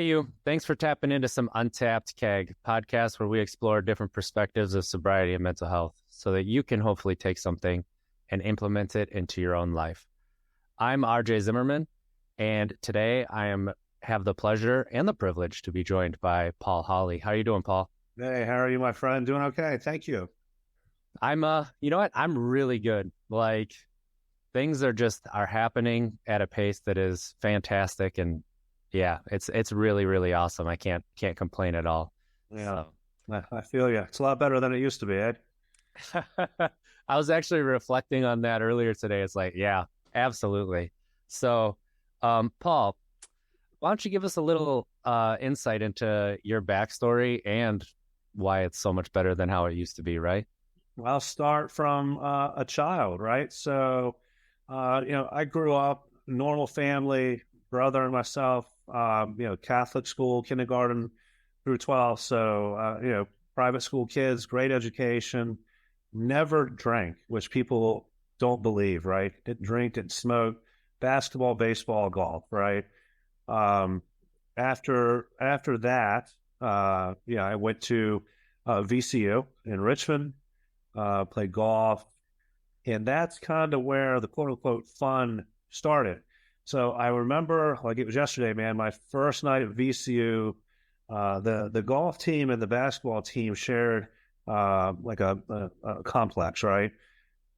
Hey, you. Thanks for tapping into some Untapped Keg podcast where we explore different perspectives of sobriety and mental health so that you can hopefully take something and implement it into your own life. I'm RJ Zimmerman, and today have the pleasure and the privilege to be joined by Paul Hawley. How are you doing, Paul? Hey, how are you, my friend? Doing okay. Thank you. You know what? I'm really good. Like things are happening at a pace that is fantastic, and yeah, it's really, really awesome. I can't complain at all. Yeah, I feel you. It's a lot better than it used to be, Ed. So. I was actually reflecting on that earlier today. It's like, yeah, absolutely. So, Paul, why don't you give us a little insight into your backstory and why it's so much better than how it used to be, right? Well, I'll start from a child, right? So, I grew up, normal family, brother and myself, Catholic school, kindergarten through 12. So, private school kids, great education, never drank, which people don't believe, right? Didn't drink, didn't smoke, basketball, baseball, golf, right? Um, after that, I went to VCU in Richmond, played golf, and that's kind of where the quote unquote fun started. So I remember, like it was yesterday, man, my first night at VCU, the golf team and the basketball team shared like a complex, right?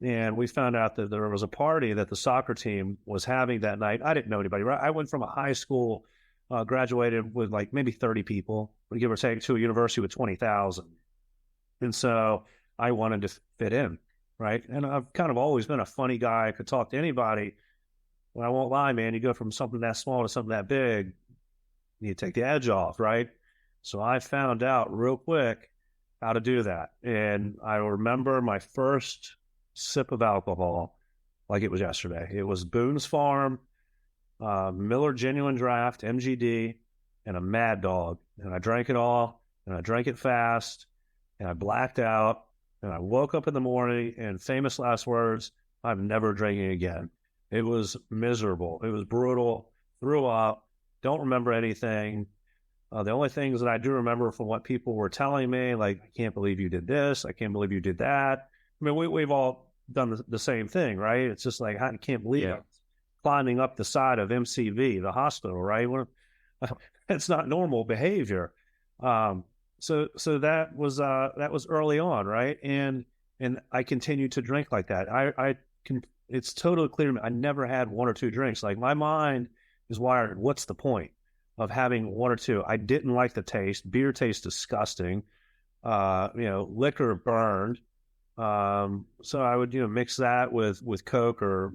And we found out that there was a party that the soccer team was having that night. I didn't know anybody, right? I went from a high school, graduated with like maybe 30 people, give or take, to a university with 20,000. And so I wanted to fit in, right? And I've kind of always been a funny guy. I could talk to anybody. Well, I won't lie, man. You go from something that small to something that big, you take the edge off, right? So I found out real quick how to do that. And I remember my first sip of alcohol like it was yesterday. It was Boone's Farm, Miller Genuine Draft, MGD, and a Mad Dog. And I drank it all, and I drank it fast, and I blacked out, and I woke up in the morning, and famous last words, I'm never drinking again. It was miserable. It was brutal. Threw up. Don't remember anything. The only things that I do remember from what people were telling me, like, I can't believe you did this. I can't believe you did that. I mean, we've all done the same thing, right? It's just like, I can't believe it. Climbing up the side of MCV, the hospital, right? It's not normal behavior. So that was early on, right? And I continued to drink like that. It's totally clear to me. I never had one or two drinks. Like my mind is wired. What's the point of having one or two? I didn't like the taste. Beer tastes disgusting. Liquor burned. So I would, mix that with Coke or,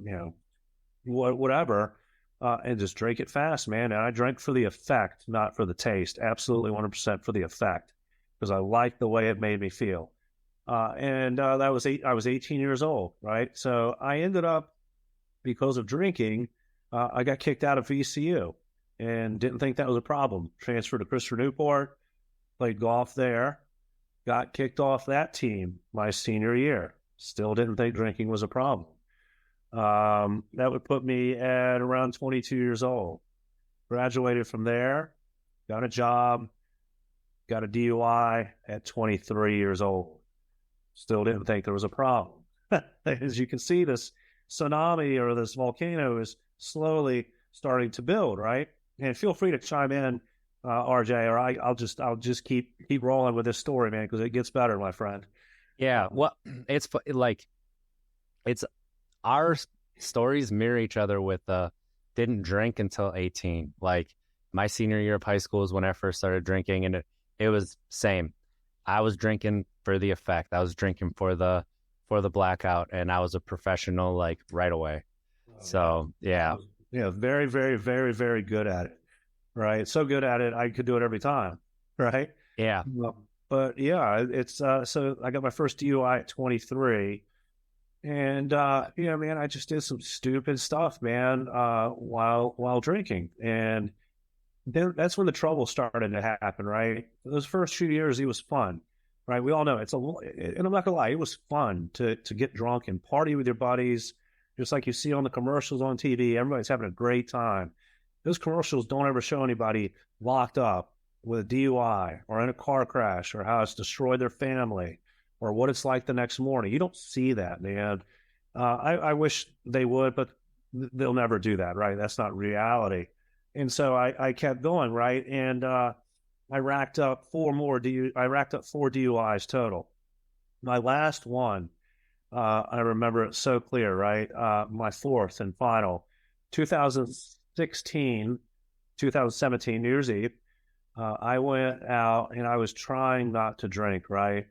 whatever, and just drink it fast, man. And I drank for the effect, not for the taste. Absolutely 100% for the effect, because I liked the way it made me feel. I was 18 years old, right? So I ended up, because of drinking, I got kicked out of VCU and didn't think that was a problem. Transferred to Christopher Newport, played golf there, got kicked off that team my senior year. Still didn't think drinking was a problem. That would put me at around 22 years old. Graduated from there, got a job, got a DUI at 23 years old. Still didn't think there was a problem. As you can see, this tsunami or this volcano is slowly starting to build, right? And feel free to chime in, RJ, or I'll just keep rolling with this story, man, because it gets better, my friend. Yeah, well, it's our stories mirror each other with didn't drink until 18. Like my senior year of high school is when I first started drinking, and it was same. I was drinking for the effect. I was drinking for the blackout, and I was a professional like right away. So yeah, very, very, very, very good at it. Right, so good at it, I could do it every time. Right. Yeah. But yeah, it's so I got my first DUI at 23, and man, I just did some stupid stuff, man, while drinking, and then that's when the trouble started to happen, right? Those first few years, it was fun, right? We all know and I'm not gonna lie, it was fun to get drunk and party with your buddies, just like you see on the commercials on TV. Everybody's having a great time. Those commercials don't ever show anybody locked up with a DUI or in a car crash or how it's destroyed their family or what it's like the next morning. You don't see that, man. I wish they would, but they'll never do that, right? That's not reality. And so I kept going, right? And I racked up I racked up 4 DUIs total. My last one, I remember it so clear, right? My fourth and final, 2016, 2017, New Year's Eve. I went out and I was trying not to drink, right?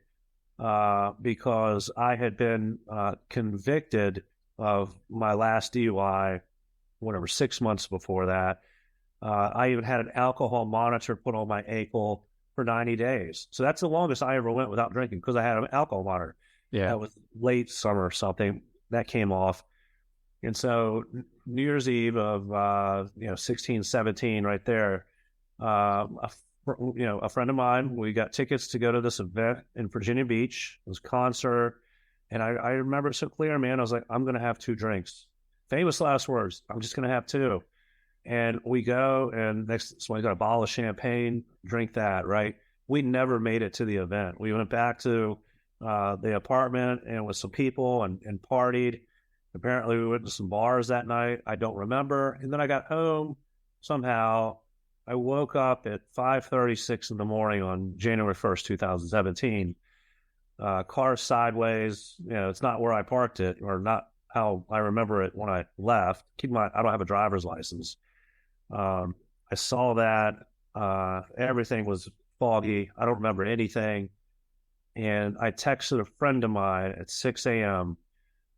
Because I had been convicted of my last DUI, whatever, 6 months before that. I even had an alcohol monitor put on my ankle for 90 days. So that's the longest I ever went without drinking because I had an alcohol monitor. Yeah. That was late summer or something. That came off. And so New Year's Eve of 16, 17, right there, a friend of mine, we got tickets to go to this event in Virginia Beach. It was a concert. And I remember it so clear, man. I was like, I'm going to have 2 drinks. Famous last words. I'm just going to have 2. And we go, and so I got a bottle of champagne, drink that, right? We never made it to the event. We went back to the apartment and with some people and partied. Apparently, we went to some bars that night. I don't remember. And then I got home somehow. I woke up at 5:36 in the morning on January 1st, 2017. Car sideways. It's not where I parked it, or not how I remember it when I left. Keep in mind, I don't have a driver's license. I saw that. Everything was foggy. I don't remember anything. And I texted a friend of mine at 6 a.m.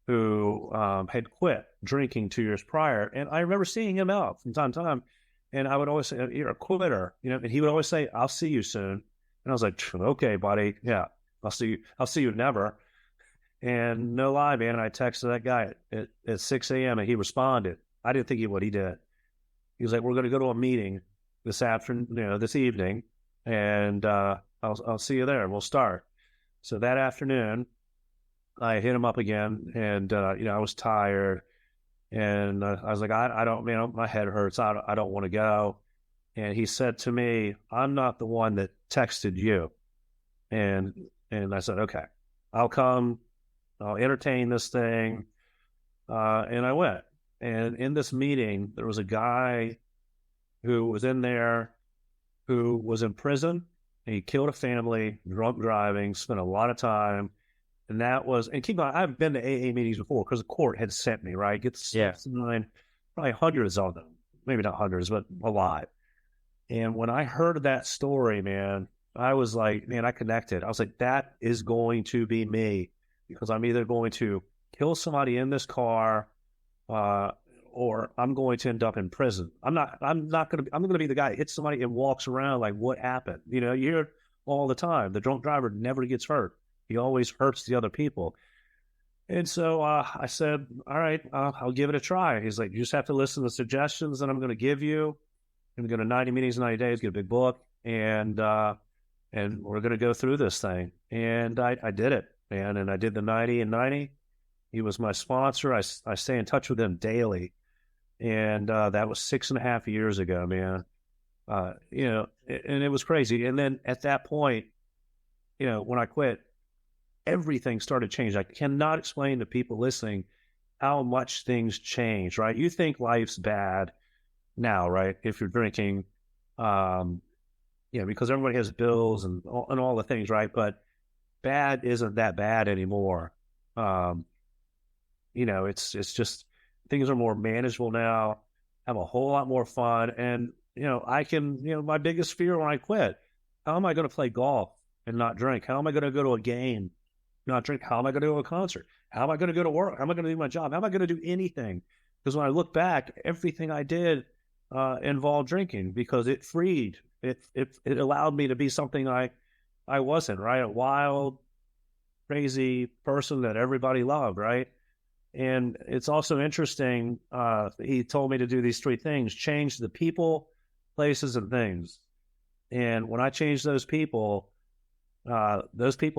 who had quit drinking 2 years prior. And I remember seeing him out from time to time. And I would always say, you're a quitter, and he would always say, I'll see you soon. And I was like, okay, buddy. Yeah, I'll see you never. And no lie, man, I texted that guy at 6 a.m. and he responded. I didn't think he would. He did. He was like, we're going to go to a meeting this evening, and I'll see you there and we'll start. So that afternoon, I hit him up again, and I was tired, and I was like, I don't, my head hurts. I don't want to go. And he said to me, I'm not the one that texted you. And I said, okay, I'll come. I'll entertain this thing. And I went. And in this meeting, there was a guy who was in there who was in prison. He killed a family, drunk driving, spent a lot of time. And keep in mind, I've been to AA meetings before because the court had sent me, right? Gets 9, probably hundreds of them. Maybe not hundreds, but a lot. And when I heard that story, man, I was like, man, I connected. I was like, that is going to be me, because I'm either going to kill somebody in this car, or I'm going to end up in prison. I'm going to be the guy that hits somebody and walks around like, what happened? You hear it all the time. The drunk driver never gets hurt. He always hurts the other people. And so I said, all right, I'll give it a try. He's like, you just have to listen to the suggestions that I'm going to give you. I'm going to go to 90 meetings in 90 days, get a big book, and we're going to go through this thing. And I did it, man. And I did the 90 and 90. He was my sponsor. I stay in touch with him daily. And that was 6.5 years ago, man. And it was crazy. And then at that point, when I quit, everything started changing. I cannot explain to people listening how much things change, right? You think life's bad now, right? If you're drinking, because everybody has bills and all the things, right? But bad isn't that bad anymore. It's just things are more manageable now. Have a whole lot more fun, and I can. My biggest fear when I quit: how am I going to play golf and not drink? How am I going to go to a game, not drink? How am I going to go to a concert? How am I going to go to work? How am I going to do my job? How am I going to do anything? Because when I look back, everything I did involved drinking, because it freed. It allowed me to be something I wasn't, right? A wild, crazy person that everybody loved, right? And it's also interesting. He told me to do these 3 things: change the people, places, and things. And when I changed those people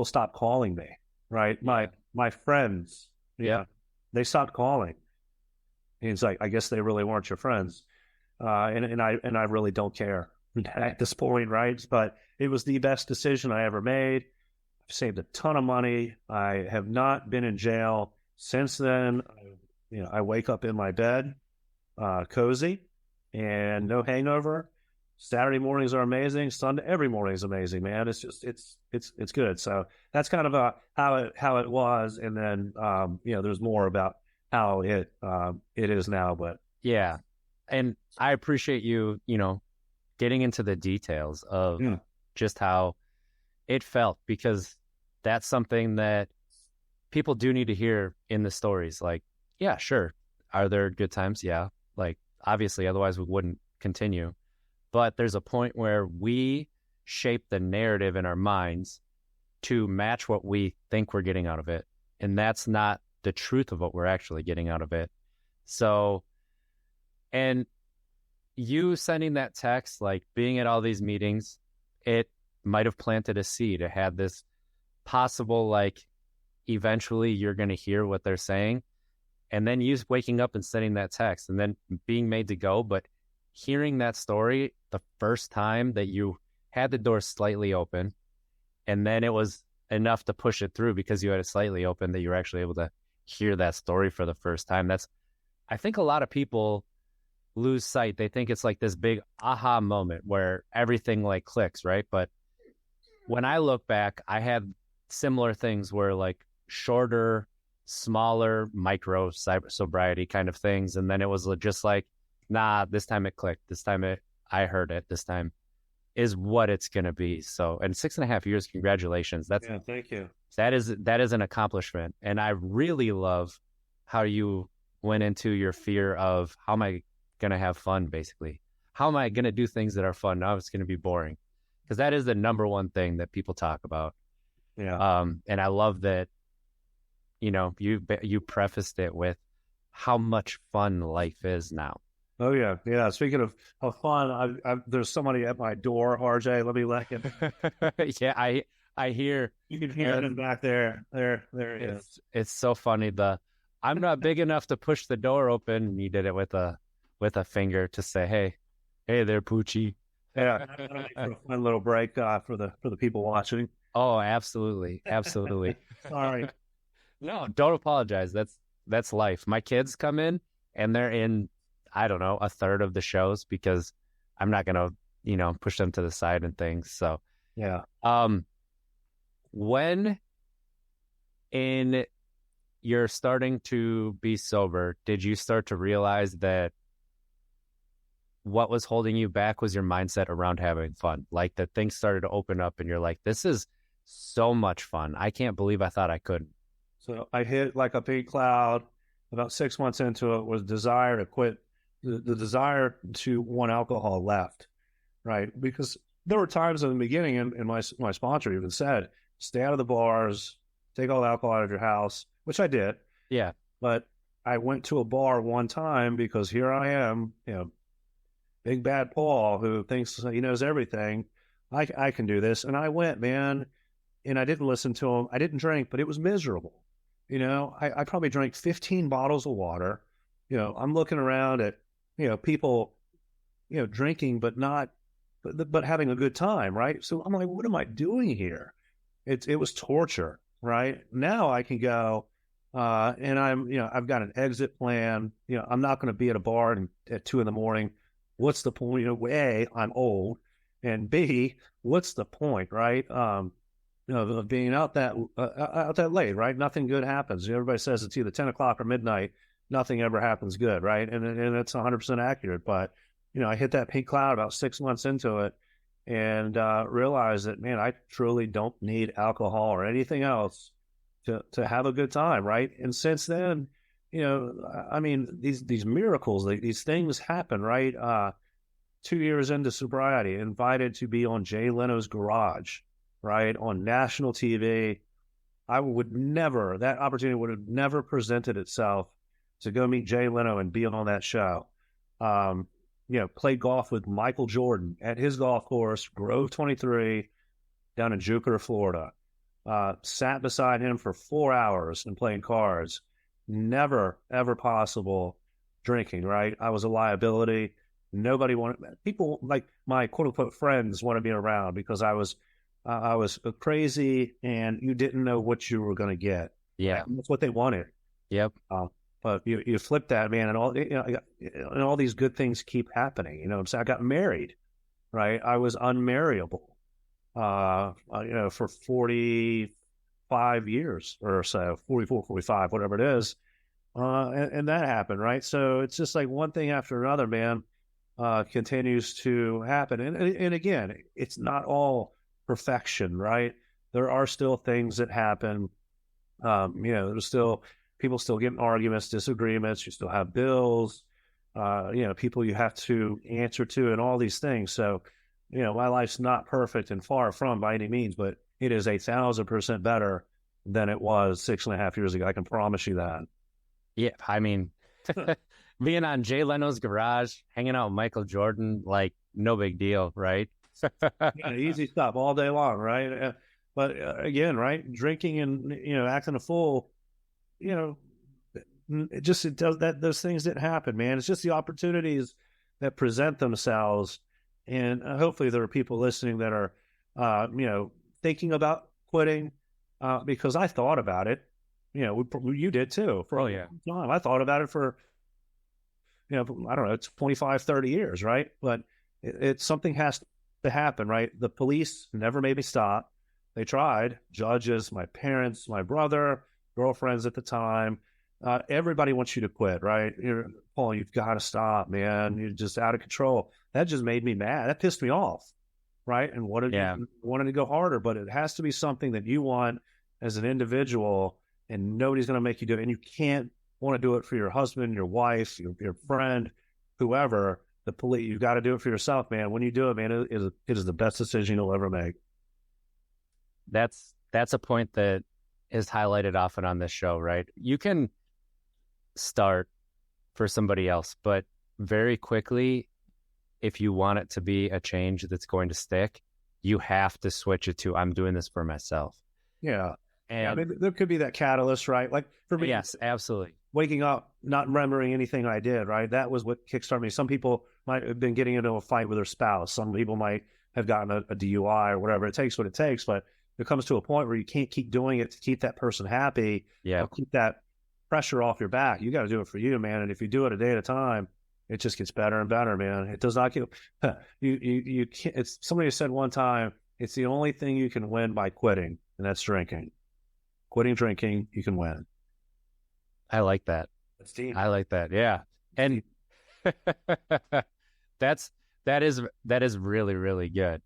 stopped calling me, right? My friends, they stopped calling. And he's like, I guess they really weren't your friends. And I really don't care. at this point, right? But it was the best decision I ever made. I've saved a ton of money. I have not been in jail since then. I wake up in my bed, cozy, and no hangover. Saturday mornings are amazing. Sunday, every morning is amazing, man. It's just it's good. So that's kind of how it was, and then there's more about how it is now. But Yeah. And I appreciate you, getting into the details of just how it felt, because that's something that people do need to hear in the stories. Like, yeah, sure. Are there good times? Yeah. Like, obviously, otherwise we wouldn't continue. But there's a point where we shape the narrative in our minds to match what we think we're getting out of it. And that's not the truth of what we're actually getting out of it. So, and you sending that text, like being at all these meetings, it might have planted a seed. It had this possible, like, eventually you're going to hear what they're saying. And then you waking up and sending that text and then being made to go. But hearing that story the first time that you had the door slightly open, and then it was enough to push it through because you had it slightly open, that you were actually able to hear that story for the first time. I think a lot of people lose sight. They think it's like this big aha moment where everything like clicks, right? But when I look back, I had similar things where like shorter, smaller, micro sobriety kind of things. And then it was just like, nah, this time it clicked. This time I heard it. This time is what it's going to be. So, and 6.5 years, congratulations. Thank you. That is an accomplishment. And I really love how you went into your fear of, how am I going to have fun, basically? How am I going to do things that are fun? Now it's going to be boring. Because that is the number one thing that people talk about. Yeah. And I love that, you prefaced it with how much fun life is now. Oh yeah. Yeah. Speaking of fun, there's somebody at my door, RJ. Let me let him. Yeah. I hear. You can hear him back there. There he is. It's so funny. I'm not big enough to push the door open. And you did it with a finger to say, hey there, Poochie. Yeah. A fun little break for the people watching. Oh, absolutely. Absolutely. Sorry. No, don't apologize. That's life. My kids come in and they're in, I don't know, a third of the shows because I'm not going to, push them to the side and things. So, yeah. When you're starting to be sober, did you start to realize that what was holding you back was your mindset around having fun? Like that things started to open up and you're like, this is so much fun. I can't believe I thought I couldn't. So I hit like a big cloud. About 6 months into it was desire to quit. The desire to want alcohol left, right? Because there were times in the beginning, and my sponsor even said, stay out of the bars, take all the alcohol out of your house, which I did. Yeah. But I went to a bar one time because here I am, Big Bad Paul, who thinks he knows everything. I can do this. And I went, man, and I didn't listen to him. I didn't drink, but it was miserable. I probably drank 15 bottles of water. I'm looking around at, people, drinking, but having a good time, right? So I'm like, what am I doing here? It was torture, right? Now I can go, and I've got an exit plan. I'm not going to be at a bar at 2 a.m. What's the point? A, I'm old, and B, what's the point, right? Of being out that late, right? Nothing good happens. Everybody says it's either 10 o'clock or midnight. Nothing ever happens good, right? And it's 100% accurate. But I hit that pink cloud about 6 months into it, and realized that, man, I truly don't need alcohol or anything else to have a good time, right? And since then, these miracles, these things happen, right? 2 years into sobriety, invited to be on Jay Leno's Garage, right, on national TV. That opportunity would have never presented itself to go meet Jay Leno and be on that show. Played golf with Michael Jordan at his golf course, Grove 23, down in Jupiter, Florida. Sat beside him for 4 hours and playing cards. Never, ever possible drinking, right? I was a liability. Nobody wanted people like my quote unquote friends wanted me around because I was crazy and you didn't know what you were going to get. Yeah. That's what they wanted. Yep. But you flip that, man, and and all these good things keep happening. You know what I'm saying? I got married, right? I was unmarriable, for 45 years or so, 44, 45, whatever it is. And that happened, right? So it's just like one thing after another, man, continues to happen. And again, it's not all perfection, right? There are still things that happen. There's still people still get in arguments, disagreements. You still have bills, people you have to answer to, and all these things. So, my life's not perfect and far from by any means, but it is 1,000% better than it was 6.5 years ago. I can promise you that. Yeah, I mean, being on Jay Leno's Garage, hanging out with Michael Jordan, like no big deal, right? Easy stuff all day long, right? But again, right, drinking and acting a fool, it does that. Those things didn't happen, man. It's just the opportunities that present themselves, and hopefully there are people listening that are, thinking about quitting, because I thought about it. You did too. For a long time. I thought about it for, I don't know, it's 25, 30 years, right? But it's something has to happen, right? The police never made me stop. They tried. Judges, my parents, my brother, girlfriends at the time. Everybody wants you to quit, right? Paul, you've got to stop, man. You're just out of control. That just made me mad. That pissed me off, right? And wanted to go harder, but it has to be something that you want as an individual, and nobody's going to make you do it. And you can't want to do it for your husband, your wife, your friend, whoever. The police, you've got to do it for yourself, man. When you do it, man, it is the best decision you'll ever make. That's a point that is highlighted often on this show, right? You can start for somebody else, but very quickly, if you want it to be a change that's going to stick, you have to switch it to, I'm doing this for myself. Yeah. And I mean, there could be that catalyst, right? Like for me, yes, absolutely. Waking up, not remembering anything I did, right? That was what kickstarted me. Some people might have been getting into a fight with their spouse. Some people might have gotten a DUI or whatever. It takes what it takes, but it comes to a point where you can't keep doing it to keep that person happy. Yeah. Keep that pressure off your back. You got to do it for you, man. And if you do it a day at a time, it just gets better and better, man. It does not get you can't. It's somebody said one time, it's the only thing you can win by quitting, and that's drinking. Quitting drinking, you can win. I like that. That's deep. I like that. Yeah. And that is really, really good.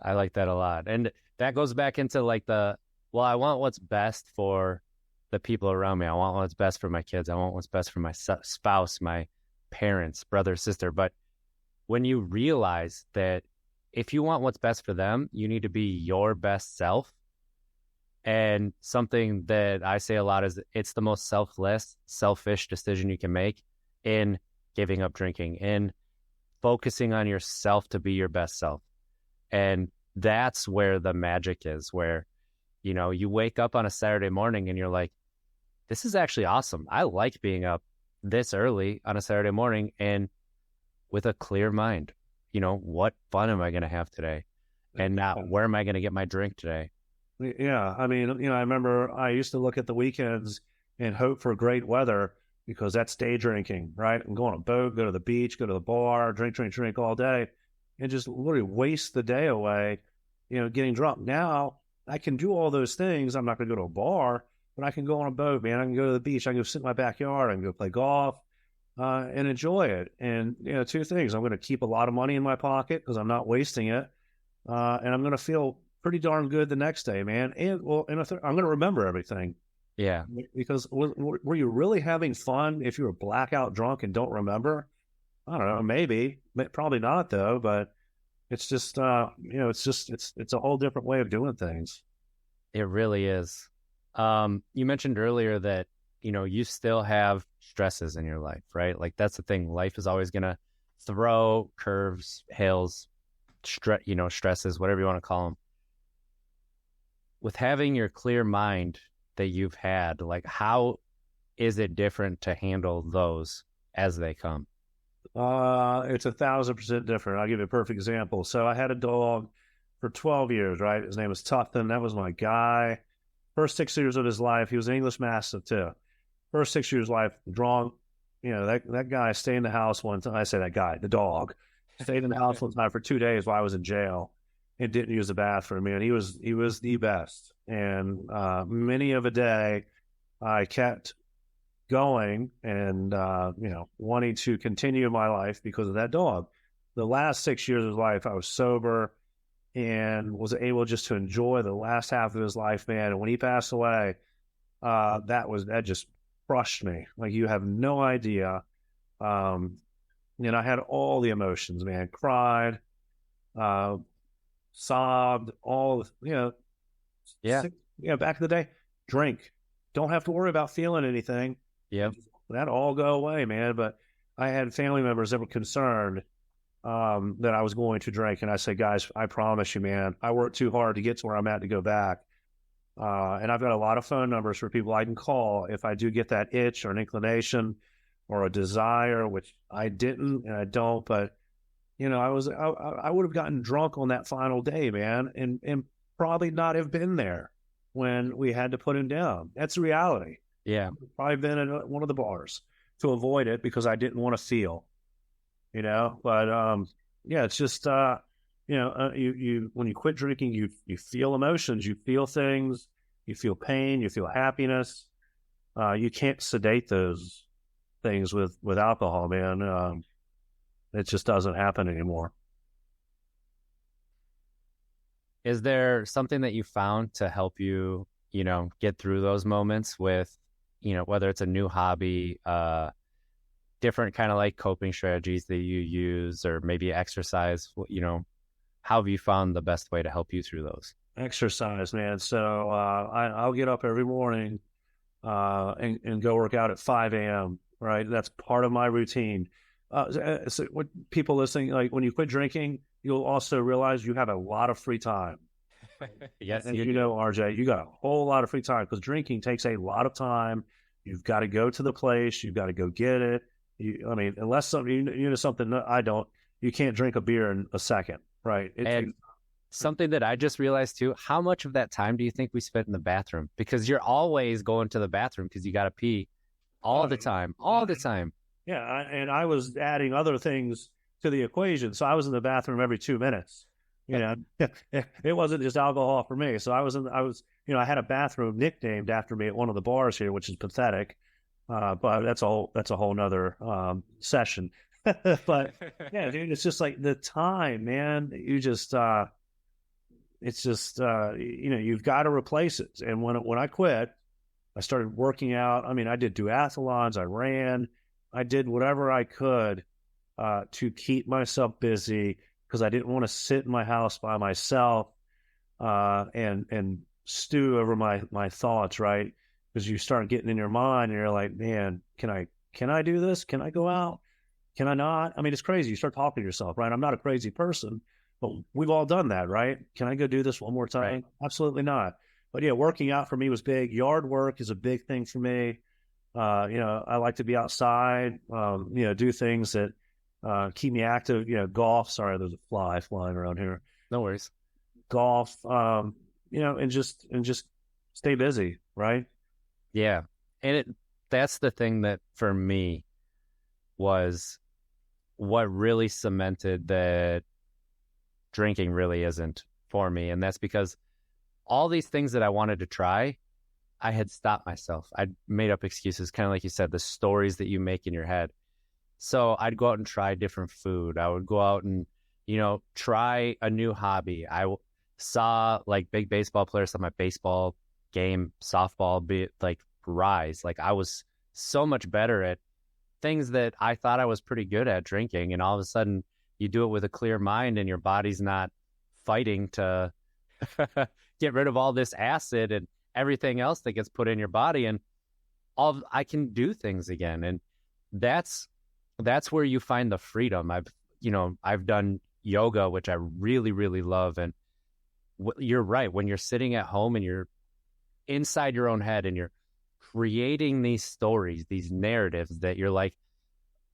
I like that a lot. And that goes back into like I want what's best for the people around me. I want what's best for my kids. I want what's best for my spouse, my parents, brother, sister. But when you realize that if you want what's best for them, you need to be your best self. And something that I say a lot is it's the most selfish decision you can make in giving up drinking, in focusing on yourself to be your best self. And that's where the magic is, where, you wake up on a Saturday morning and you're like, this is actually awesome. I like being up this early on a Saturday morning and with a clear mind. What fun am I going to have today? And not where am I going to get my drink today? Yeah. I mean, I remember I used to look at the weekends and hope for great weather because that's day drinking, right? And go on a boat, go to the beach, go to the bar, drink all day, and just literally waste the day away, getting drunk. Now I can do all those things. I'm not going to go to a bar, but I can go on a boat, man. I can go to the beach. I can go sit in my backyard. I can go play golf and enjoy it. And, two things. I'm going to keep a lot of money in my pocket because I'm not wasting it. And I'm going to feel pretty darn good the next day, man. And I'm going to remember everything. Yeah. Because were you really having fun if you were blackout drunk and don't remember? I don't know. Maybe, probably not though. But it's just, it's a whole different way of doing things. It really is. You mentioned earlier that, you still have stresses in your life, right? Like that's the thing. Life is always going to throw curves, hills, stresses, whatever you want to call them. With having your clear mind that you've had, like how is it different to handle those as they come? It's 1,000% different. I'll give you a perfect example. So I had a dog for 12 years, right? His name was Tufton. That was my guy. First 6 years of his life, he was an English Mastiff too. First 6 years of life, drunk. That guy stayed in the house one time. I say that guy, the dog, stayed in the house one time for 2 days while I was in jail and didn't use the bathroom. Man, he was the best. And many of a day, I kept going and wanting to continue my life because of that dog. The last 6 years of his life, I was sober and was able just to enjoy the last half of his life, man. And when he passed away, that just crushed me. Like, you have no idea. I had all the emotions, man. Cried, sobbed, all, Yeah. back in the day, drink. Don't have to worry about feeling anything. Yeah. That'd all go away, man. But I had family members that were concerned that I was going to drink. And I said, guys, I promise you, man, I worked too hard to get to where I'm at to go back. And I've got a lot of phone numbers for people I can call if I do get that itch or an inclination or a desire, which I didn't and I don't. But, I would have gotten drunk on that final day, man, and probably not have been there when we had to put him down. That's the reality. Yeah. Probably been at one of the bars to avoid it because I didn't want to feel, but it's just, you when you quit drinking, you feel emotions, you feel things, you feel pain, you feel happiness. You can't sedate those things with alcohol, man. It just doesn't happen anymore. Is there something that you found to help you, get through those moments with, whether it's a new hobby, different kind of like coping strategies that you use, or maybe exercise, how have you found the best way to help you through those? Exercise, man. So I'll get up every morning and go work out at 5 a.m., right? That's part of my routine. So what people listening, like, when you quit drinking, you'll also realize you have a lot of free time. Yes, and RJ, you got a whole lot of free time because drinking takes a lot of time. You've got to go to the place. You've got to go get it. Unless something I don't, you can't drink a beer in a second, right? Something that I just realized too, how much of that time do you think we spent in the bathroom? Because you're always going to the bathroom because you got to pee all the time. Yeah, and I was adding other things to the equation. So I was in the bathroom every 2 minutes. It wasn't just alcohol for me. So I had a bathroom nicknamed after me at one of the bars here, which is pathetic. But that's a whole nother session. But yeah, dude, it's just like the time, man. You just it's just you've got to replace it. And when I quit, I started working out. I mean, I did duathlons, I ran, I did whatever I could to keep myself busy because I didn't want to sit in my house by myself and stew over my thoughts, right? Because you start getting in your mind and you're like, man, can I do this? Can I go out? Can I not? I mean, it's crazy. You start talking to yourself, right? I'm not a crazy person, but we've all done that, right? Can I go do this one more time? Right. Absolutely not. But yeah, working out for me was big. Yard work is a big thing for me. I like to be outside, do things that keep me active. Golf. Sorry, there's a fly flying around here. No worries. Golf. And just stay busy, right? Yeah. And that's the thing that for me was what really cemented that drinking really isn't for me. And that's because all these things that I wanted to try, I had stopped myself. I'd made up excuses, kind of like you said, the stories that you make in your head. So I'd go out and try different food. I would go out and, try a new hobby. I saw like big baseball players on my baseball game, softball, be like rise. Like I was so much better at things that I thought I was pretty good at drinking. And all of a sudden you do it with a clear mind and your body's not fighting to get rid of all this acid and everything else that gets put in your body. And I can do things again. And that's where you find the freedom. I've done yoga, which I really, really love. And you're right. When you're sitting at home and you're inside your own head and you're creating these stories, these narratives that you're like,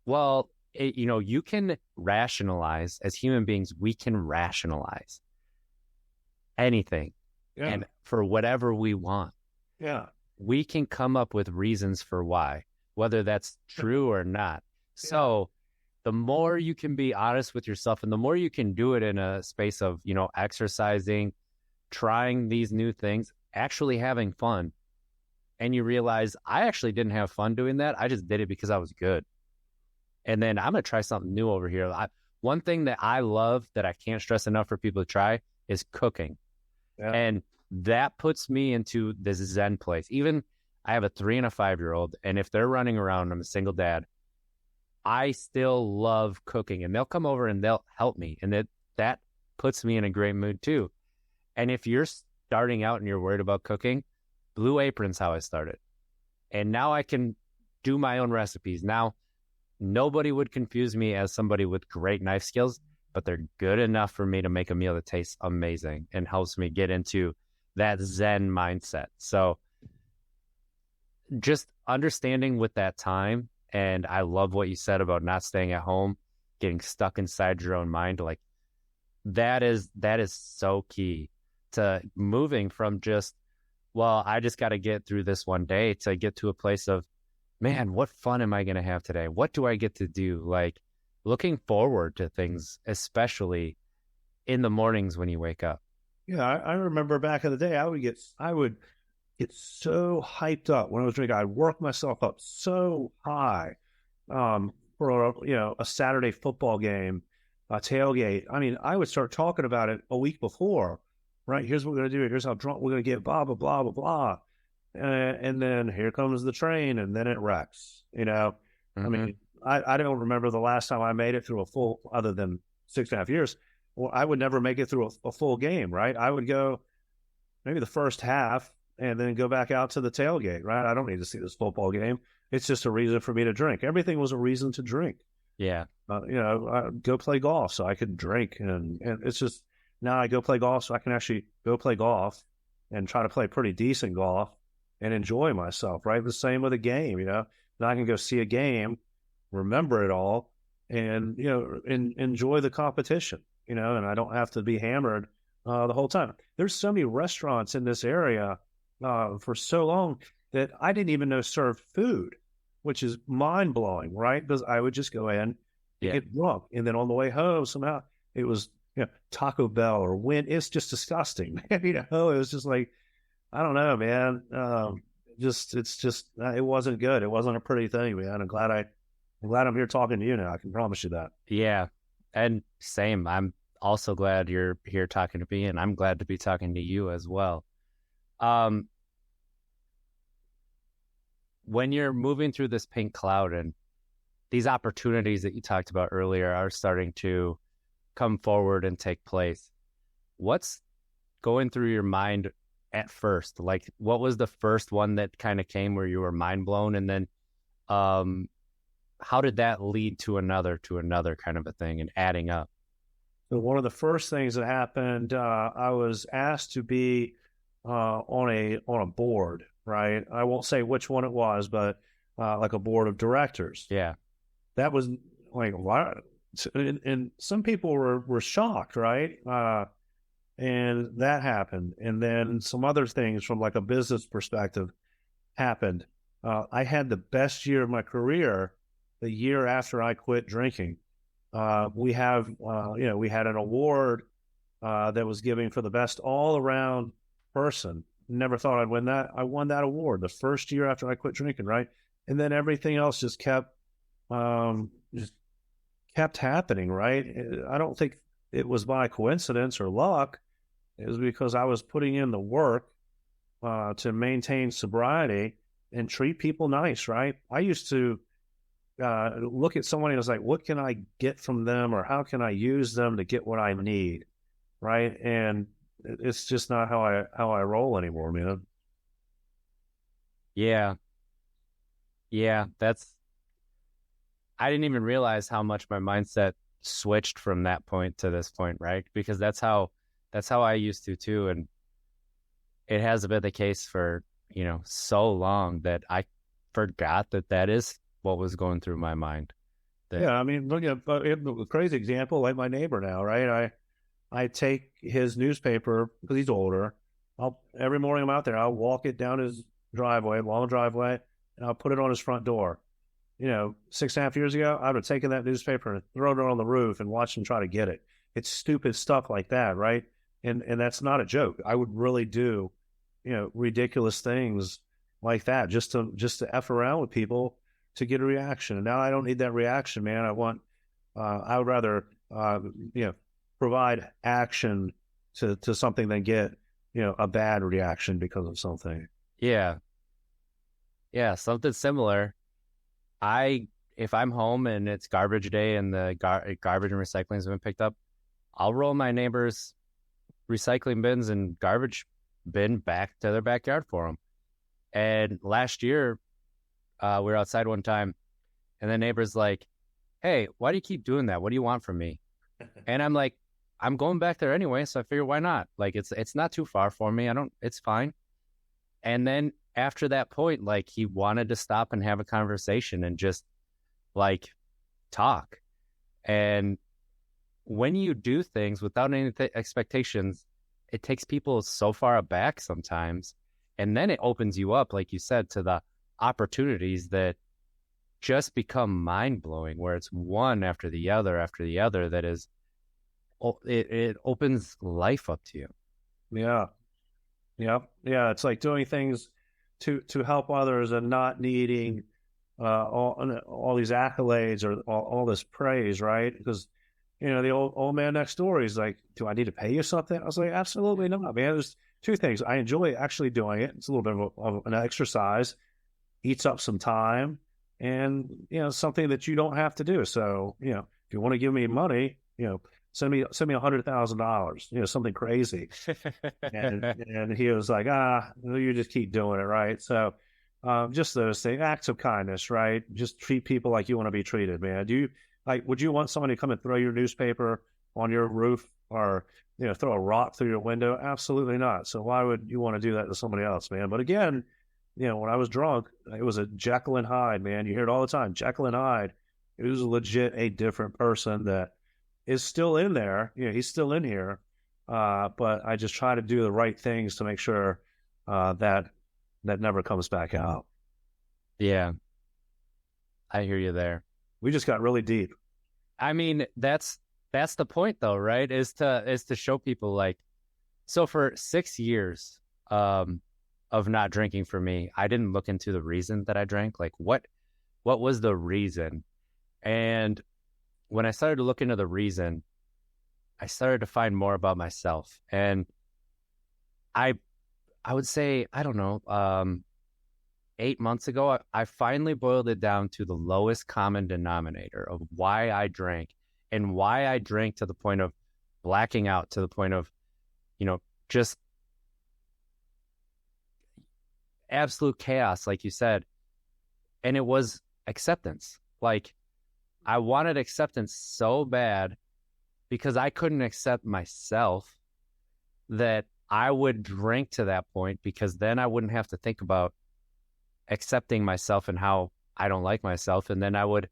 well, you can rationalize as human beings, we can rationalize anything Yeah. and for whatever we want. Yeah. We can come up with reasons for why, whether that's true or not. So the more you can be honest with yourself and the more you can do it in a space of, exercising, trying these new things, actually having fun, and you realize I actually didn't have fun doing that. I just did it because I was good. And then I'm going to try something new over here. One thing that I love that I can't stress enough for people to try is cooking. Yeah. And that puts me into this Zen place. Even I have a 3 and a 5-year-old, and if they're running around, I'm a single dad, I still love cooking, and they'll come over and they'll help me. And that puts me in a great mood too. And if you're starting out and you're worried about cooking, Blue Apron's how I started. And now I can do my own recipes. Now, nobody would confuse me as somebody with great knife skills, but they're good enough for me to make a meal that tastes amazing and helps me get into that Zen mindset. So just understanding with that time, and I love what you said about not staying at home, getting stuck inside your own mind. Like that is so key to moving from just, well, I just got to get through this one day to get to a place of, man, what fun am I going to have today? What do I get to do? Like looking forward to things, especially in the mornings when you wake up. Yeah, I remember back in the day, I would get so hyped up when I was drinking. I'd work myself up so high for a Saturday football game, a tailgate. I mean, I would start talking about it a week before, right? Here's what we're going to do. Here's how drunk we're going to get, blah, blah, blah, blah, blah. And then here comes the train, and then it wrecks, Mm-hmm. I mean, I don't remember the last time I made it through a full, other than 6.5 years. Well, I would never make it through a full game, right? I would go maybe the first half and then go back out to the tailgate, right? I don't need to see this football game. It's just a reason for me to drink. Everything was a reason to drink. Yeah. I go play golf so I could drink. And it's just, now I go play golf so I can actually go play golf and try to play pretty decent golf and enjoy myself, right? The same with a game, Now I can go see a game, remember it all, and, enjoy the competition, and I don't have to be hammered the whole time. There's so many restaurants in this area for so long that I didn't even know served food, which is mind blowing, right? Because I would just go in and get drunk, and then on the way home, somehow it was Taco Bell or it's just disgusting. It was just like, I don't know, man. It wasn't good. It wasn't a pretty thing, man. I'm glad I'm here talking to you now. I can promise you that. Yeah, and same. I'm also glad you're here talking to me, and I'm glad to be talking to you as well. When you're moving through this pink cloud and these opportunities that you talked about earlier are starting to come forward and take place, what's going through your mind at first? Like, what was the first one that kind of came where you were mind blown? And then how did that lead to another kind of a thing and adding up? So one of the first things that happened, I was asked to be on a board, right? I won't say which one it was, but like a board of directors. Yeah. That was like, why? And some people were shocked, right? And that happened. And then some other things from like a business perspective happened. I had the best year of my career the year after I quit drinking. We had an award that was given for the best all around person. Never thought I'd win that. I won that award the first year after I quit drinking, right? And then everything else just kept happening, right? I don't think it was by coincidence or luck. It was because I was putting in the work to maintain sobriety and treat people nice, right? I used to look at someone and I was like, what can I get from them, or how can I use them to get what I need, right? And it's just not how I roll anymore, man. Yeah. I didn't even realize how much my mindset switched from that point to this point, right? Because that's how I used to too. And it has been the case for, so long that I forgot that is what was going through my mind. Yeah, I mean, look at but a crazy example, like my neighbor now, right? I take his newspaper because he's older. I'll every morning I'm out there. I'll walk it down his driveway, long driveway, and I'll put it on his front door. 6.5 years ago, I would have taken that newspaper and thrown it on the roof and watched him try to get it. It's stupid stuff like that, right? And that's not a joke. I would really do, ridiculous things like that just to f around with people to get a reaction. And now I don't need that reaction, man. I would rather, provide action to something than get, a bad reaction because of something. Yeah. Yeah. Something similar. If I'm home and it's garbage day and the garbage and recycling has been picked up, I'll roll my neighbor's recycling bins and garbage bin back to their backyard for them. And last year, we were outside one time, and the neighbor's like, "Hey, why do you keep doing that? What do you want from me?" And I'm like, "I'm going back there anyway, so I figure why not? Like, it's not too far for me. It's fine." And then after that point, like, he wanted to stop and have a conversation and just like talk. And when you do things without any expectations, it takes people so far aback sometimes. And then it opens you up, like you said, to the opportunities that just become mind blowing, where it's one after the other that is, it opens life up to you. Yeah. Yeah. Yeah. It's like doing things to help others and not needing all these accolades or all this praise, right? Because the old man next door, he's like, "Do I need to pay you something?" I was like, "Absolutely not, man. There's two things. I enjoy actually doing it. It's a little bit of an exercise, eats up some time, and something that you don't have to do. So if you want to give me money, send me $100,000, something crazy." and he was like, "You just keep doing it, right?" So just those things, acts of kindness, right? Just treat people like you want to be treated, man. Would you want somebody to come and throw your newspaper on your roof or, throw a rock through your window? Absolutely not. So why would you want to do that to somebody else, man? But again, when I was drunk, it was a Jekyll and Hyde, man. You hear it all the time, Jekyll and Hyde. It was legit a different person that is still in there. He's still in here. But I just try to do the right things to make sure that never comes back out. Yeah. I hear you there. We just got really deep. I mean, that's the point though, right? Is to show people, like, so for 6 years of not drinking for me, I didn't look into the reason that I drank. Like, what was the reason? And when I started to look into the reason, I started to find more about myself. And I would say, I don't know, 8 months ago, I finally boiled it down to the lowest common denominator of why I drank, and why I drank to the point of blacking out, to the point of, just absolute chaos, like you said. And it was acceptance. Like, I wanted acceptance so bad because I couldn't accept myself, that I would drink to that point, because then I wouldn't have to think about accepting myself and how I don't like myself. And then I would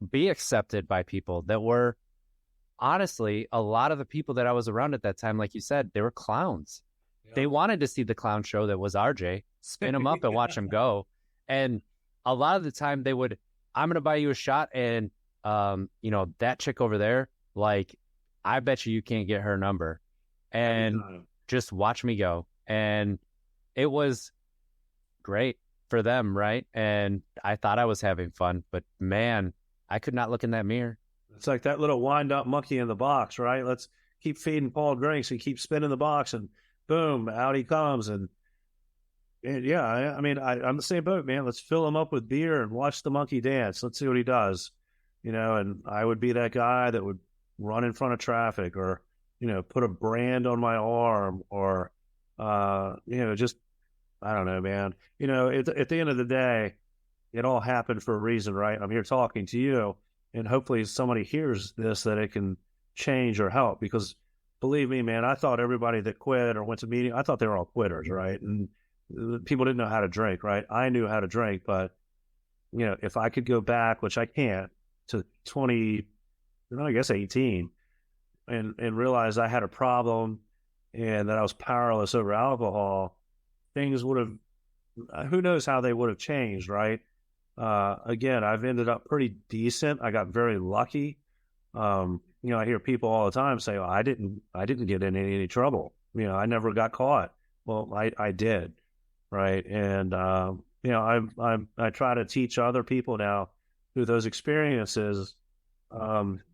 be accepted by people that were, honestly, a lot of the people that I was around at that time, like you said, they were clowns. Yeah. They wanted to see the clown show that was RJ, spin him up and watch him go. And a lot of the time they would, "I'm going to buy you a shot. And, that chick over there, like, I bet you can't get her number. And just watch me go." And it was great for them, right? And I thought I was having fun, but man, I could not look in that mirror. It's like that little wind-up monkey in the box, right? Let's keep feeding Paul drinks and keep spinning the box, and boom, out he comes. And yeah, I mean, I'm the same boat, man. Let's fill him up with beer and watch the monkey dance. Let's see what he does, and I would be that guy that would run in front of traffic, or, put a brand on my arm, or, just, I don't know, man. At the end of the day, it all happened for a reason, right? I'm here talking to you, and hopefully somebody hears this that it can change or help. Because believe me, man, I thought everybody that quit or went to meeting, I thought they were all quitters, right? And people didn't know how to drink, right? I knew how to drink, but if I could go back, which I can't, to 20, I guess 18, and realized I had a problem and that I was powerless over alcohol, things would have, who knows how they would have changed, right? Again, I've ended up pretty decent. I got very lucky. I hear people all the time say, oh, I didn't get in any trouble. I never got caught. Well, I did. Right. And, I try to teach other people now through those experiences,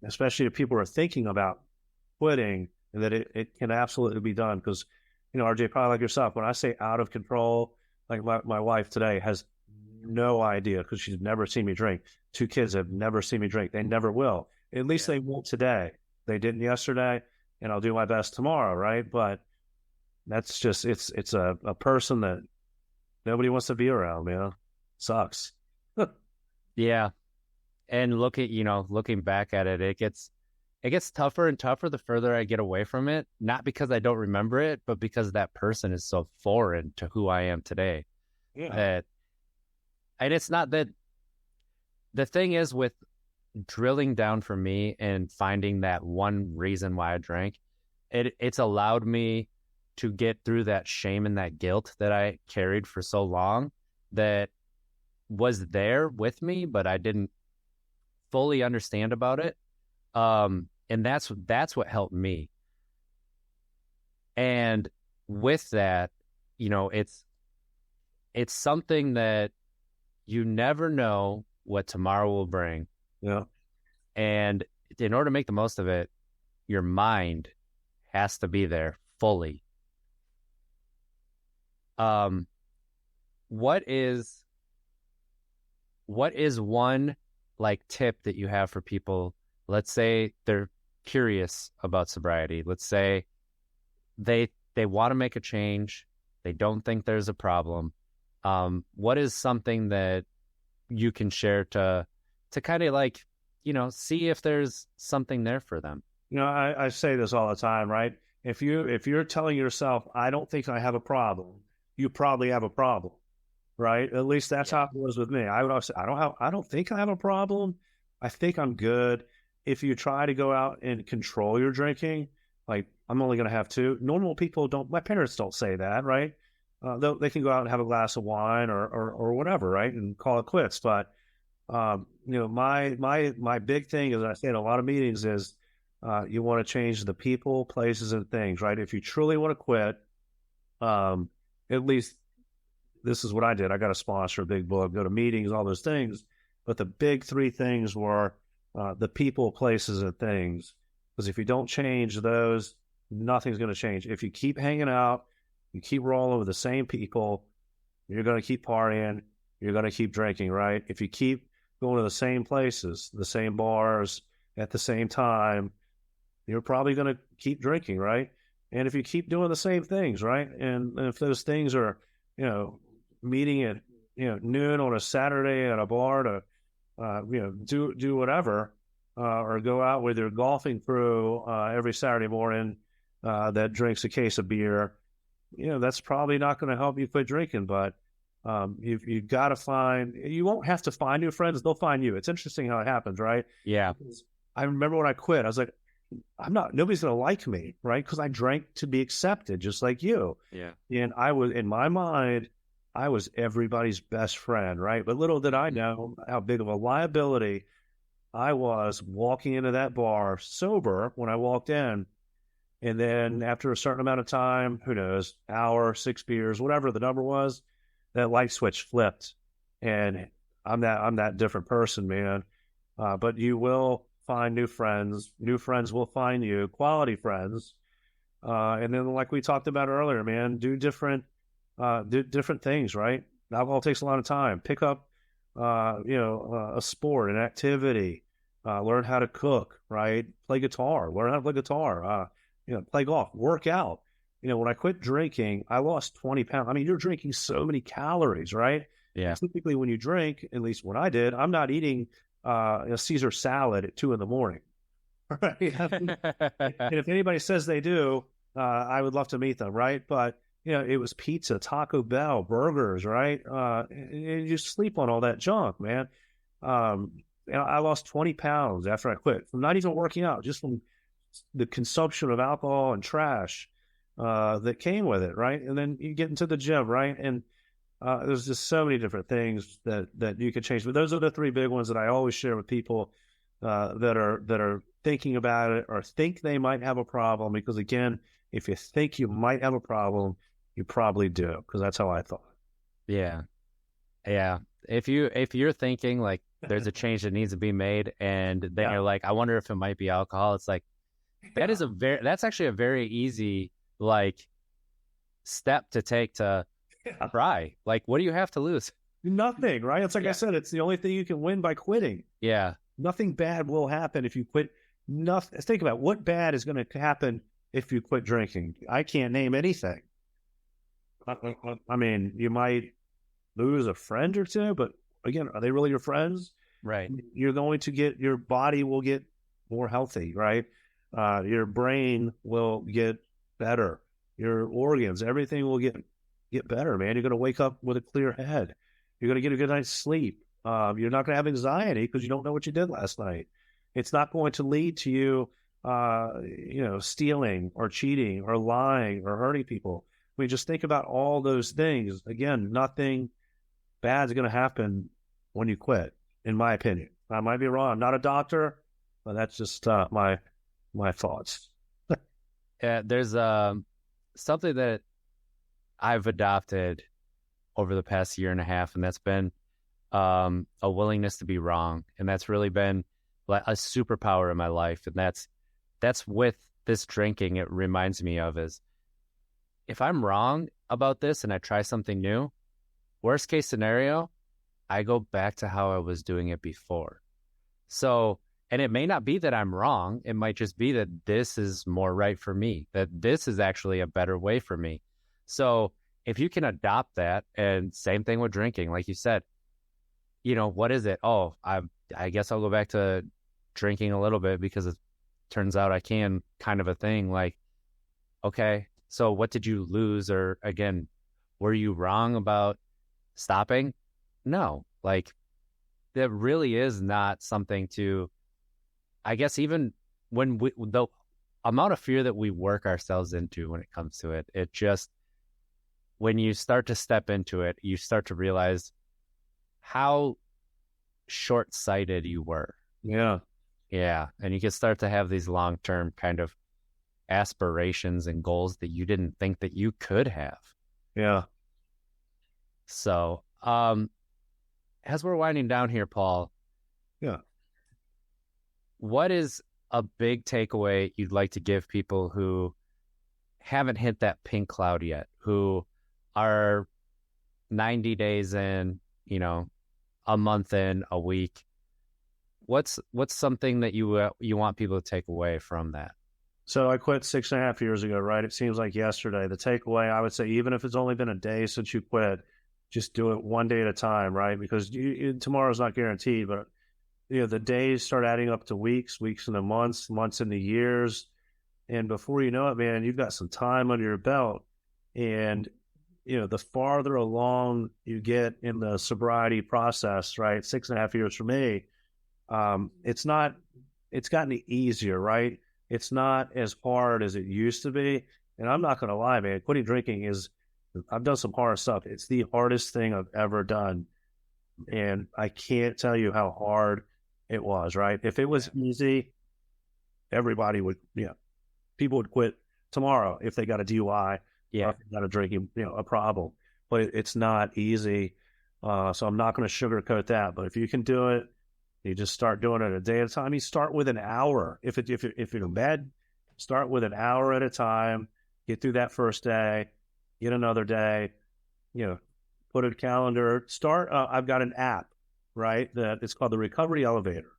especially if people are thinking about quitting, and that it can absolutely be done. Because, RJ, probably like yourself, when I say out of control, like my wife today has no idea because she's never seen me drink. 2 kids have never seen me drink. They never will. At least they won't today. They didn't yesterday, and I'll do my best tomorrow, right? But that's just, it's a person that nobody wants to be around, man. Sucks. Yeah. And looking back at it, it gets tougher and tougher the further I get away from it. Not because I don't remember it, but because that person is so foreign to who I am today. Yeah. And it's not that. The thing is, with drilling down for me and finding that one reason why I drank, it's allowed me to get through that shame and that guilt that I carried for so long, that was there with me, but I didn't fully understand about it. And that's what helped me. And with that, it's something that you never know what tomorrow will bring. Yeah. And in order to make the most of it, your mind has to be there fully. What is one tip that you have for people? Let's say they're curious about sobriety. Let's say they want to make a change. They don't think there's a problem. What is something that you can share to kind of see if there's something there for them? I say this all the time, right? If you're telling yourself, I don't think I have a problem, you probably have a problem, right? At least that's how it was with me. I would always say, I don't think I have a problem. I think I'm good. If you try to go out and control your drinking, like, I'm only going to have 2. Normal people don't. My parents don't say that, right? They can go out and have a glass of wine or whatever, right, and call it quits. But my big thing, as I say in a lot of meetings, is you want to change the people, places, and things, right? If you truly want to quit, at least this is what I did. I got a sponsor, a big book, go to meetings, all those things. But the big 3 things were the people, places, and things. Because if you don't change those, nothing's going to change. If you keep hanging out, you keep rolling with the same people, you're going to keep partying, you're going to keep drinking, right? If you keep going to the same places, the same bars at the same time, you're probably going to keep drinking, right? And if you keep doing the same things, right? And if those things are, meeting at, noon on a Saturday at a bar to, do whatever, or go out with your golfing crew every Saturday morning that drinks a case of beer, that's probably not going to help you quit drinking. But you've got to find, you won't have to find new friends. They'll find you. It's interesting how it happens, right? Yeah. Because I remember when I quit, I was like, nobody's going to like me, right? Because I drank to be accepted, just like you. Yeah. And I was, in my mind, I was everybody's best friend, right? But little did I know how big of a liability I was walking into that bar sober when I walked in. And then after a certain amount of time, who knows, hour, 6 beers, whatever the number was, that light switch flipped. And I'm that different person, man. But you will find new friends. New friends will find you, quality friends. And then, like we talked about earlier, man, do different things, right? Alcohol takes a lot of time. Pick up, a sport, an activity. Learn how to cook, right? Play guitar. Learn how to play guitar. Play golf. Work out. When I quit drinking, I lost 20 pounds. I mean, you're drinking so many calories, right? Yeah. Typically, when you drink, at least when I did, I'm not eating a Caesar salad at 2 a.m. Right? And if anybody says they do, I would love to meet them, right? But it was pizza, Taco Bell, burgers, right? And you sleep on all that junk, man. I lost 20 pounds after I quit from not even working out, just from the consumption of alcohol and trash that came with it, right? And then you get into the gym, right? And there's just so many different things that you could change. But those are the three big ones that I always share with people that are thinking about it or think they might have a problem. Because again, if you think you might have a problem, you probably do. Because that's how I thought. Yeah. Yeah. If you're thinking like there's a change that needs to be made, and then you're like, I wonder if it might be alcohol. It's like that's actually a very easy like step to take to try. Like, what do you have to lose? Nothing, right? It's like I said, it's the only thing you can win by quitting. Yeah. Nothing bad will happen if you quit. Nothing. Think about what bad is going to happen if you quit drinking. I can't name anything. I mean, you might lose a friend or two, but again, are they really your friends? Right. You're going to your body will get more healthy, right? Your brain will get better. Your organs, everything will get better, man. You're going to wake up with a clear head. You're going to get a good night's sleep. You're not going to have anxiety because you don't know what you did last night. It's not going to lead to you, stealing or cheating or lying or hurting people. I mean, just think about all those things. Again, nothing bad is going to happen when you quit, in my opinion. I might be wrong. I'm not a doctor, but that's just my thoughts. Yeah, there's something that I've adopted over the past year and a half, and that's been a willingness to be wrong. And that's really been like a superpower in my life. And that's with this drinking, it reminds me of is if I'm wrong about this and I try something new, worst case scenario, I go back to how I was doing it before. So, and it may not be that I'm wrong. It might just be that this is more right for me, that this is actually a better way for me. So if you can adopt that, and same thing with drinking, like you said, what is it? Oh, I guess I'll go back to drinking a little bit because it turns out I can, kind of a thing. Like, okay, so what did you lose? Or again, were you wrong about stopping? No, like that really is not something to, I guess, even when the amount of fear that we work ourselves into when it comes to it, it just, when you start to step into it, you start to realize how short-sighted you were. Yeah. Yeah. And you can start to have these long-term kind of aspirations and goals that you didn't think that you could have. Yeah. So, as we're winding down here, Paul. Yeah. What is a big takeaway you'd like to give people who haven't hit that pink cloud yet, who are 90 days in, a month in, a week? What's something that you want people to take away from that? So I quit 6.5 years ago, right? It seems like yesterday. The takeaway, I would say, even if it's only been a day since you quit, just do it one day at a time, right? Because tomorrow's not guaranteed, but the days start adding up to weeks into months, months into years. And before you know it, man, you've got some time under your belt. And, the farther along you get in the sobriety process, right? 6.5 years for me, it's gotten easier, right? It's not as hard as it used to be. And I'm not going to lie, man, quitting drinking I've done some hard stuff. It's the hardest thing I've ever done. And I can't tell you how hard it was, right? If it was easy, everybody would, people would quit tomorrow if they got a DUI, or if they got a drinking, a problem. But it's not easy. So I'm not going to sugarcoat that. But if you can do it, you just start doing it a day at a time. You start with an hour. If you're in bed, start with an hour at a time. Get through that first day. Get another day. Put a calendar. Start. I've got an app, right? That it's called the Recovery Elevator.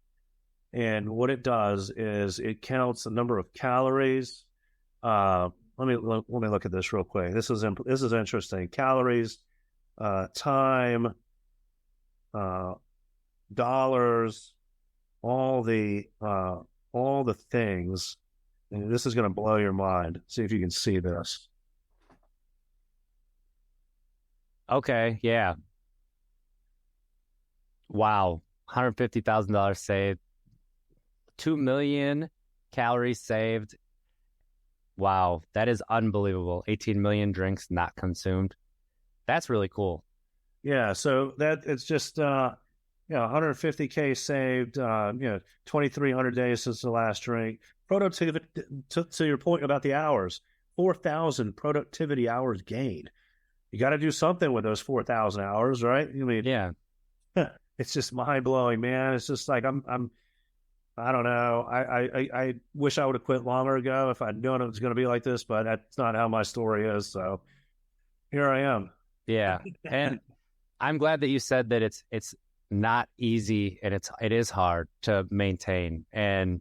And what it does is it counts the number of calories. Let me look at this real quick. This is interesting. Calories, time, dollars, all the things. And this is going to blow your mind. See if you can see this. Okay. Yeah. Wow. $150,000 saved, 2 million calories saved. Wow, that is unbelievable. 18 million drinks not consumed. That's really cool. Yeah, so that it's just 150K saved, 2,300 days since the last drink. Productivity, to your point about the hours, 4,000 productivity hours gained. You got to do something with those 4,000 hours, right? I mean, Yeah. it's just mind blowing, man. It's just like I don't know. I wish I would have quit longer ago if I'd known it was going to be like this, but that's not how my story is. So here I am. Yeah. And I'm glad that you said that it's not easy and it is hard to maintain. And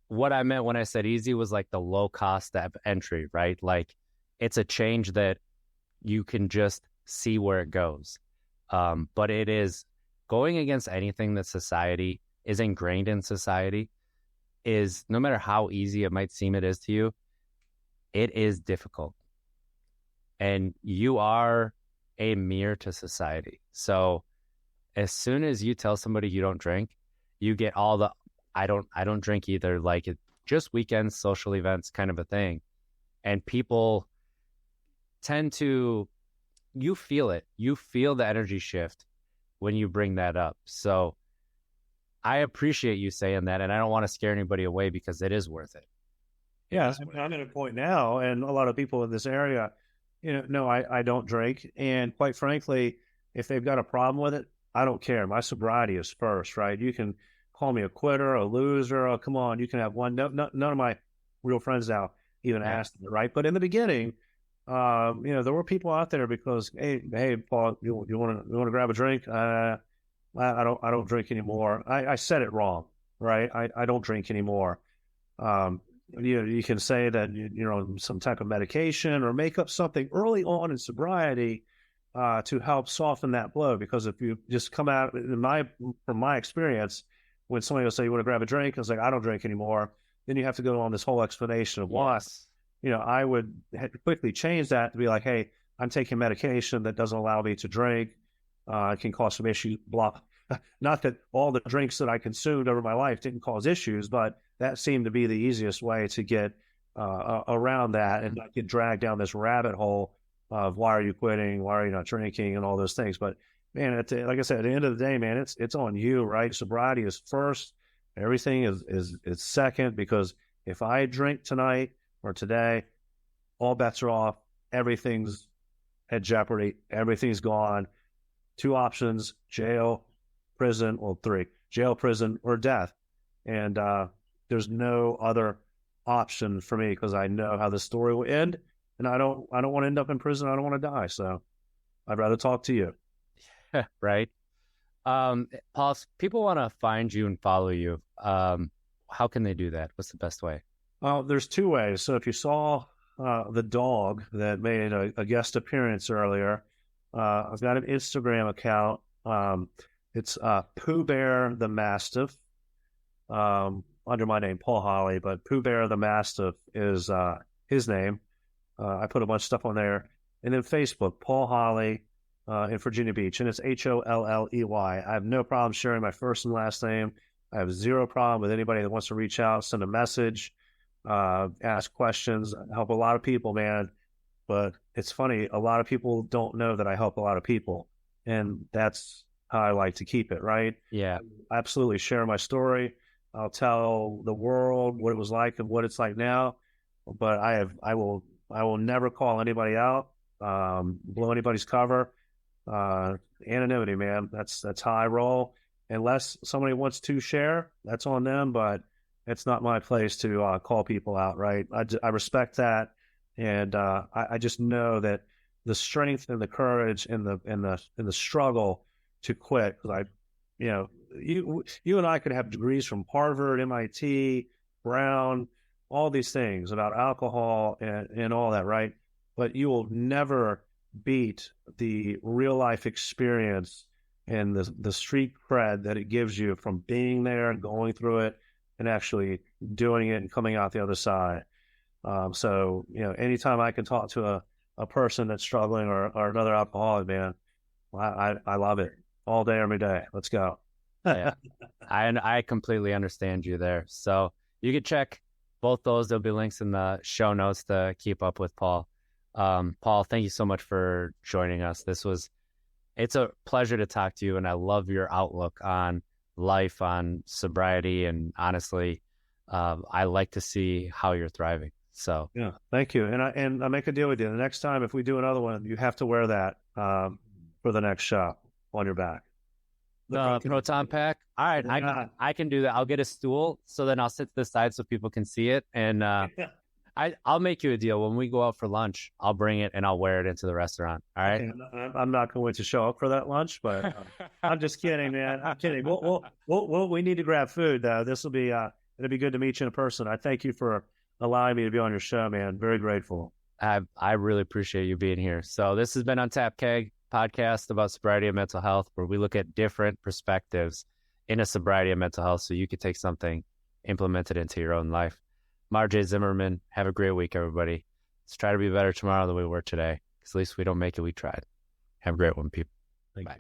what I meant when I said easy was like the low cost of entry, right? Like it's a change that you can just see where it goes. But it is going against anything that society is ingrained in society is, no matter how easy it might seem it is to you, it is difficult. And you are a mirror to society. So as soon as you tell somebody you don't drink, you get all the I don't drink either, like it just weekends, social events kind of a thing. And people tend to, you feel it. You feel the energy shift when you bring that up. So I appreciate you saying that, and I don't want to scare anybody away because it is worth it. Yeah, I'm at a point now, and a lot of people in this area, no, I don't drink. And quite frankly, if they've got a problem with it, I don't care. My sobriety is first, right? You can call me a quitter, a loser. Oh, come on, you can have one. None of my real friends now even asked it, right? But in the beginning, there were people out there because, hey, Paul, you want to grab a drink? I don't drink anymore. I said it wrong, right? I don't drink anymore. You can say that you're on some type of medication or make up something early on in sobriety to help soften that blow. Because if you just come out, from my experience, when somebody will say you want to grab a drink, I was like, I don't drink anymore. Then you have to go on this whole explanation of why. I would quickly change that to be like, hey, I'm taking medication that doesn't allow me to drink. It can cause some issues. Blah. Not that all the drinks that I consumed over my life didn't cause issues, but that seemed to be the easiest way to get around that and not get dragged down this rabbit hole of why are you quitting, why are you not drinking, and all those things. But man, like I said, at the end of the day, man, it's on you, right? Sobriety is first. Everything is second, because if I drink tonight or today, all bets are off. Everything's at jeopardy. Everything's gone. 2 options: jail, prison, or 3: jail, prison, or death. And there's no other option for me because I know how the story will end, and I don't want to end up in prison. I don't want to die. So I'd rather talk to you. Right. Paul, if people want to find you and follow you, how can they do that? What's the best way? There's 2 ways. So if you saw the dog that made a guest appearance earlier, I've got an Instagram account. It's Pooh Bear the Mastiff, under my name, Paul Holly, but Pooh Bear the Mastiff is his name. I put a bunch of stuff on there. And then Facebook, Paul Holly in Virginia Beach, and it's Holley. I have no problem sharing my first and last name. I have zero problem with anybody that wants to reach out, send a message, ask questions. I help a lot of people, man. But it's funny, a lot of people don't know that I help a lot of people. And that's how I like to keep it, right? Yeah. I absolutely share my story. I'll tell the world what it was like and what it's like now. But I will never call anybody out, blow anybody's cover. Anonymity, man. That's how I roll. Unless somebody wants to share, that's on them. But it's not my place to call people out, right? I respect that, and I just know that the strength and the courage and the struggle to quit. Because you and I could have degrees from Harvard, MIT, Brown, all these things about alcohol and all that, right? But you will never beat the real life experience and the street cred that it gives you from being there and going through it and actually doing it and coming out the other side. So, anytime I can talk to a person that's struggling or another alcoholic, man, I love it all day, every day. Let's go. Yeah. I completely understand you there. So you can check both those. There'll be links in the show notes to keep up with Paul. Paul, thank you so much for joining us. It's a pleasure to talk to you, and I love your outlook on life, on sobriety, and honestly, I like to see how you're thriving. So Yeah, thank you. And I make a deal with you. The next time, if we do another one, you have to wear that for the next shot on your back. the proton pack. All right, I can do that. I'll get a stool, so then I'll sit to the side so people can see it, and I'll make you a deal. When we go out for lunch, I'll bring it and I'll wear it into the restaurant. All right. Okay, I'm not going to show up for that lunch, but I'm just kidding, man. I'm kidding. We need to grab food though. It'll be good to meet you in person. I thank you for allowing me to be on your show, man. Very grateful. I really appreciate you being here. So this has been Untapped Keg podcast about sobriety and mental health, where we look at different perspectives in a sobriety and mental health so you can take something, implement it into your own life. Marjay Zimmerman, have a great week, everybody. Let's try to be better tomorrow than we were today, because at least we don't make it, we tried. Have a great one, people. Thank you.